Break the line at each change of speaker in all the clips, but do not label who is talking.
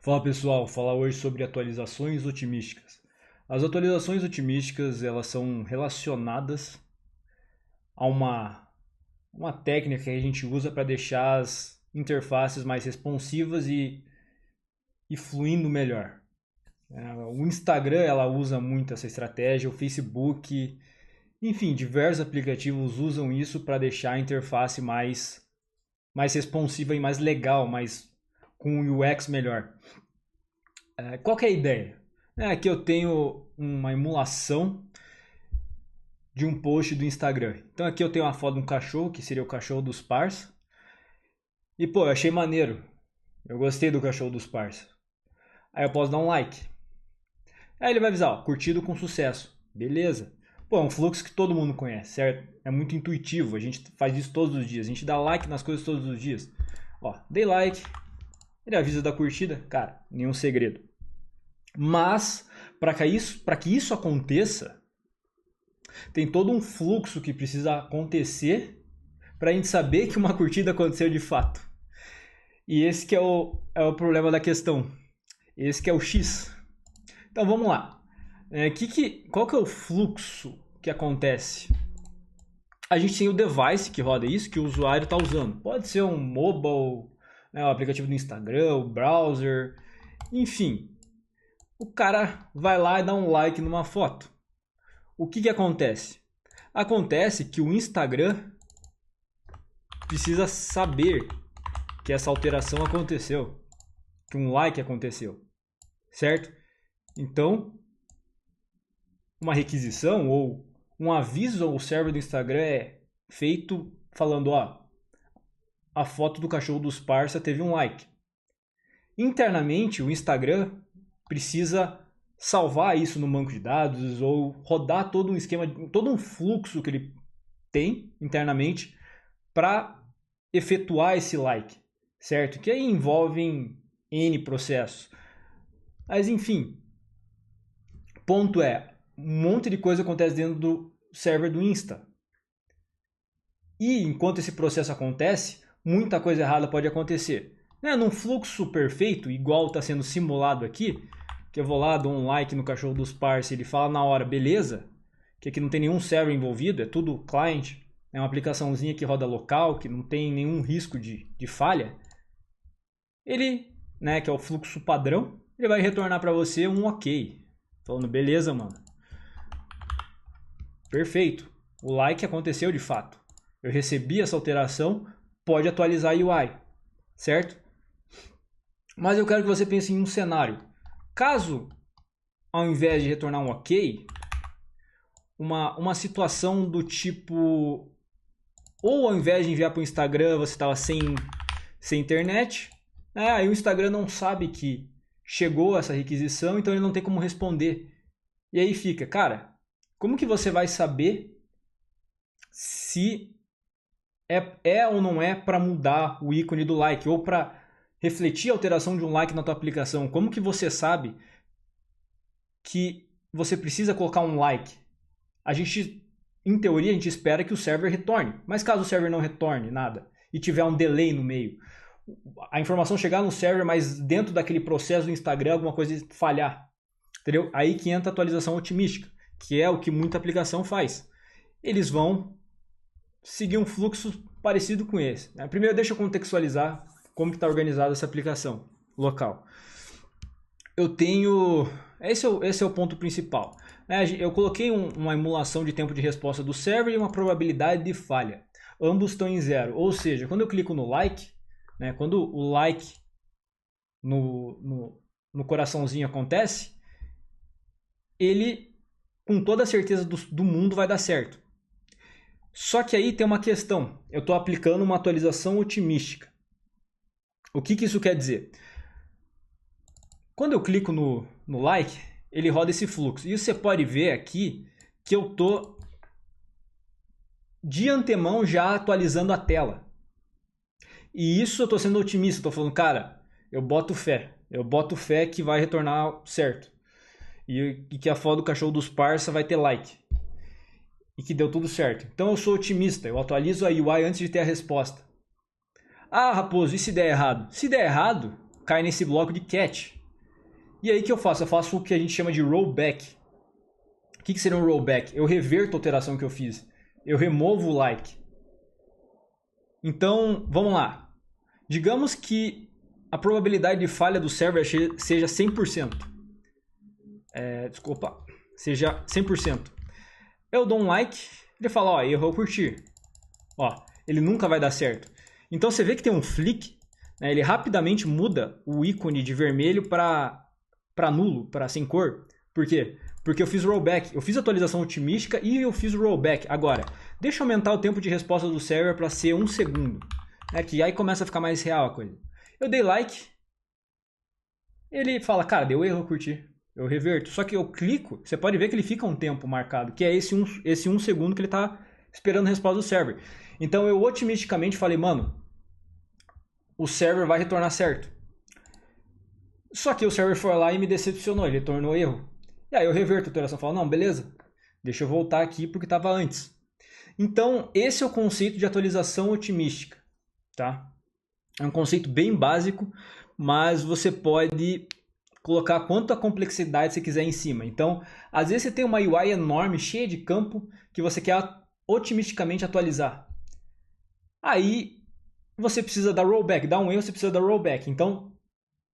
Fala pessoal, falar hoje sobre atualizações otimísticas. As atualizações otimísticas elas são relacionadas a uma técnica que a gente usa para deixar as interfaces mais responsivas e fluindo melhor. O Instagram ela usa muito essa estratégia, o Facebook, enfim, diversos aplicativos usam isso para deixar a interface mais responsiva e mais legal, mais com um UX melhor. Qual que é a ideia? Aqui eu tenho uma emulação de um post do Instagram. Então aqui eu tenho uma foto de um cachorro, que seria o cachorro dos parça. E pô, eu achei maneiro. Eu gostei do cachorro dos parça. Aí eu posso dar um like. Aí ele vai avisar, ó, curtido com sucesso. Beleza. Pô, é um fluxo que todo mundo conhece, certo? É muito intuitivo, a gente faz isso todos os dias. A gente dá like nas coisas todos os dias. Ó, dei like, ele avisa da curtida. Cara, nenhum segredo. Mas, para que isso aconteça, tem todo um fluxo que precisa acontecer para a gente saber que uma curtida aconteceu de fato. E esse que é o problema da questão. Esse que é o X. Então vamos lá. Qual que é o fluxo que acontece? A gente tem o device que roda isso, que o usuário está usando. Pode ser um mobile, o aplicativo do Instagram, o browser, enfim. O cara vai lá e dá um like numa foto. O que acontece? Acontece que o Instagram precisa saber que essa alteração aconteceu, que um like aconteceu, certo? Então, uma requisição ou um aviso ao server do Instagram é feito falando, ó, a foto do cachorro dos parça teve um like. Internamente, o Instagram precisa salvar isso no banco de dados ou rodar todo um esquema, todo um fluxo que ele tem internamente para efetuar esse like, certo? Que aí envolvem N processos. Mas enfim, ponto é, um monte de coisa acontece dentro do server do Insta. E enquanto esse processo acontece, muita coisa errada pode acontecer. Num fluxo perfeito, igual está sendo simulado aqui, que eu vou lá, dou um like no cachorro dos parça, ele fala na hora, beleza, que aqui não tem nenhum server envolvido, é tudo client, é uma aplicaçãozinha que roda local, que não tem nenhum risco de falha, ele, que é o fluxo padrão, ele vai retornar para você um ok, falando, beleza, mano, perfeito, o like aconteceu de fato, eu recebi essa alteração, pode atualizar a UI, certo? Mas eu quero que você pense em um cenário. Caso, ao invés de retornar um ok, uma situação do tipo, ou ao invés de enviar para o Instagram, você estava sem internet, aí o Instagram não sabe que chegou essa requisição, então ele não tem como responder. E aí fica, cara, como que você vai saber se é ou não é para mudar o ícone do like, ou para refletir a alteração de um like na tua aplicação? Como que você sabe que você precisa colocar um like? Em teoria, a gente espera que o server retorne. Mas caso o server não retorne nada e tiver um delay no meio, a informação chegar no server, mas dentro daquele processo do Instagram, alguma coisa falhar. Entendeu? Aí que entra a atualização otimística, que é o que muita aplicação faz. Eles vão seguir um fluxo parecido com esse. Primeiro, deixa eu contextualizar como que está organizada essa aplicação local. Eu tenho... Esse é o ponto principal. Eu coloquei uma emulação de tempo de resposta do server e uma probabilidade de falha. Ambos estão em 0. Ou seja, quando eu clico no like, quando o like no coraçãozinho acontece, ele, com toda a certeza do mundo, vai dar certo. Só que aí tem uma questão. Eu estou aplicando uma atualização otimística. O que isso quer dizer? Quando eu clico no like, ele roda esse fluxo. E você pode ver aqui que eu estou de antemão já atualizando a tela. E isso eu estou sendo otimista. Estou falando, cara, eu boto fé. Eu boto fé que vai retornar certo. E que a foto do cachorro dos parça vai ter like. E que deu tudo certo. Então eu sou otimista. Eu atualizo a UI antes de ter a resposta. Ah, Raposo, e se der errado? Se der errado, cai nesse bloco de catch. E aí o que eu faço? Eu faço o que a gente chama de rollback. O que seria um rollback? Eu reverto a alteração que eu fiz. Eu removo o like. Então, vamos lá. Digamos que a probabilidade de falha do server seja 100%. Seja 100%. Eu dou um like, ele fala, ó, errou curtir. Ó, ele nunca vai dar certo. Então você vê que tem um flick, né, ele rapidamente muda o ícone de vermelho para nulo, para sem cor. Por quê? Porque eu fiz rollback, eu fiz atualização otimística e eu fiz rollback. Agora, deixa eu aumentar o tempo de resposta do server para ser 1 segundo. Né, que aí começa a ficar mais real a coisa. Eu dei like, ele fala, cara, deu erro, eu curti. Eu reverto. Só que eu clico, você pode ver que ele fica um tempo marcado, que é esse 1 segundo que ele está esperando a resposta do server. Então eu otimisticamente falei, mano, o server vai retornar certo. Só que o server foi lá e me decepcionou, ele retornou erro. E aí eu reverto a alteração, falo, não, beleza, deixa eu voltar aqui porque estava antes. Então esse é o conceito de atualização otimística, tá? É um conceito bem básico, mas você pode colocar quanta complexidade você quiser em cima. Então, às vezes você tem uma UI enorme, cheia de campo, que você quer otimisticamente atualizar. Aí, você precisa dar rollback. Dá um erro, você precisa dar rollback. Então,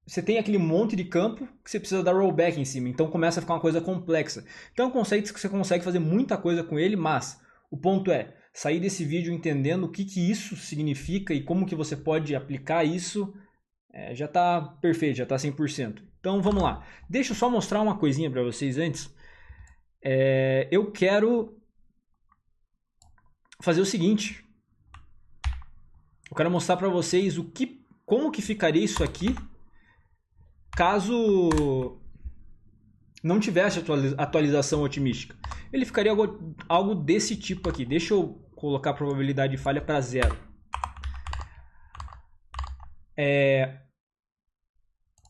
você tem aquele monte de campo que você precisa dar rollback em cima. Então, começa a ficar uma coisa complexa. Então, é um conceito que você consegue fazer muita coisa com ele, mas o ponto é sair desse vídeo entendendo o que isso significa e como que você pode aplicar isso. Já está perfeito, já está 100%. Então vamos lá. Deixa eu só mostrar uma coisinha para vocês antes. Eu quero fazer o seguinte. Eu quero mostrar para vocês como que ficaria isso aqui caso não tivesse atualização otimística. Ele ficaria algo desse tipo aqui. Deixa eu colocar a probabilidade de falha para 0.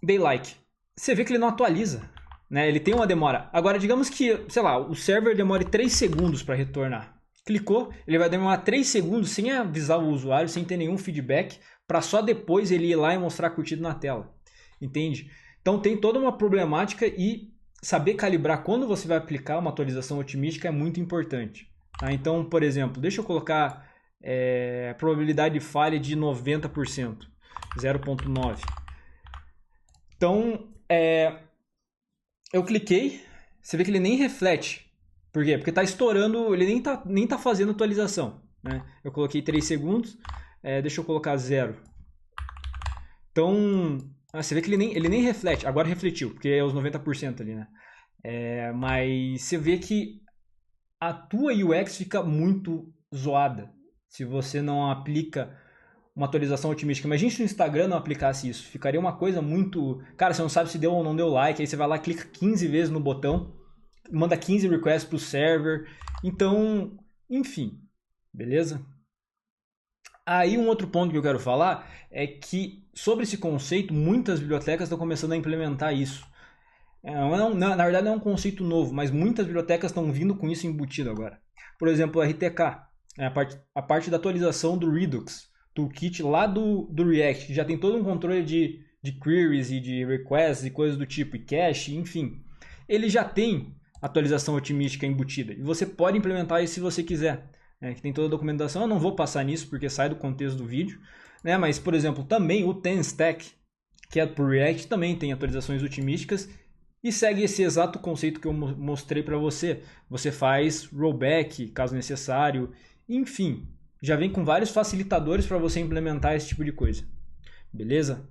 Dei like. Você vê que ele não atualiza, né? Ele tem uma demora. Agora, digamos que, sei lá, o server demore 3 segundos para retornar. Clicou, ele vai demorar 3 segundos sem avisar o usuário, sem ter nenhum feedback, para só depois ele ir lá e mostrar curtido na tela. Entende? Então tem toda uma problemática e saber calibrar quando você vai aplicar uma atualização otimística é muito importante. Tá? Então, por exemplo, deixa eu colocar a probabilidade de falha de 90%, 0.9. Então, eu cliquei, você vê que ele nem reflete. Por quê? Porque está estourando, ele nem tá fazendo atualização. Né? Eu coloquei 3 segundos, deixa eu colocar 0. Então, você vê que ele nem reflete. Agora refletiu, porque é os 90% ali, né? Mas você vê que a tua UX fica muito zoada se você não aplica uma atualização otimística. Imagina se no Instagram não aplicasse isso. Ficaria uma coisa muito... Cara, você não sabe se deu ou não deu like. Aí você vai lá, clica 15 vezes no botão, manda 15 requests pro server. Então, enfim. Beleza? Aí um outro ponto que eu quero falar é que sobre esse conceito, muitas bibliotecas estão começando a implementar isso. Na verdade não é um conceito novo, mas muitas bibliotecas estão vindo com isso embutido agora. Por exemplo, o RTK, a parte da atualização do Redux, toolkit lá do React, que já tem todo um controle de queries e de requests e coisas do tipo, e cache, enfim. Ele já tem atualização otimística embutida, e você pode implementar isso se você quiser. Que tem toda a documentação, eu não vou passar nisso porque sai do contexto do vídeo. Mas, por exemplo, também o TenStack, que é para o React, também tem atualizações otimísticas e segue esse exato conceito que eu mostrei para você. Você faz rollback, caso necessário, enfim. Já vem com vários facilitadores para você implementar esse tipo de coisa. Beleza?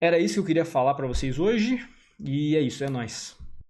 Era isso que eu queria falar para vocês hoje. E é isso, é nóis.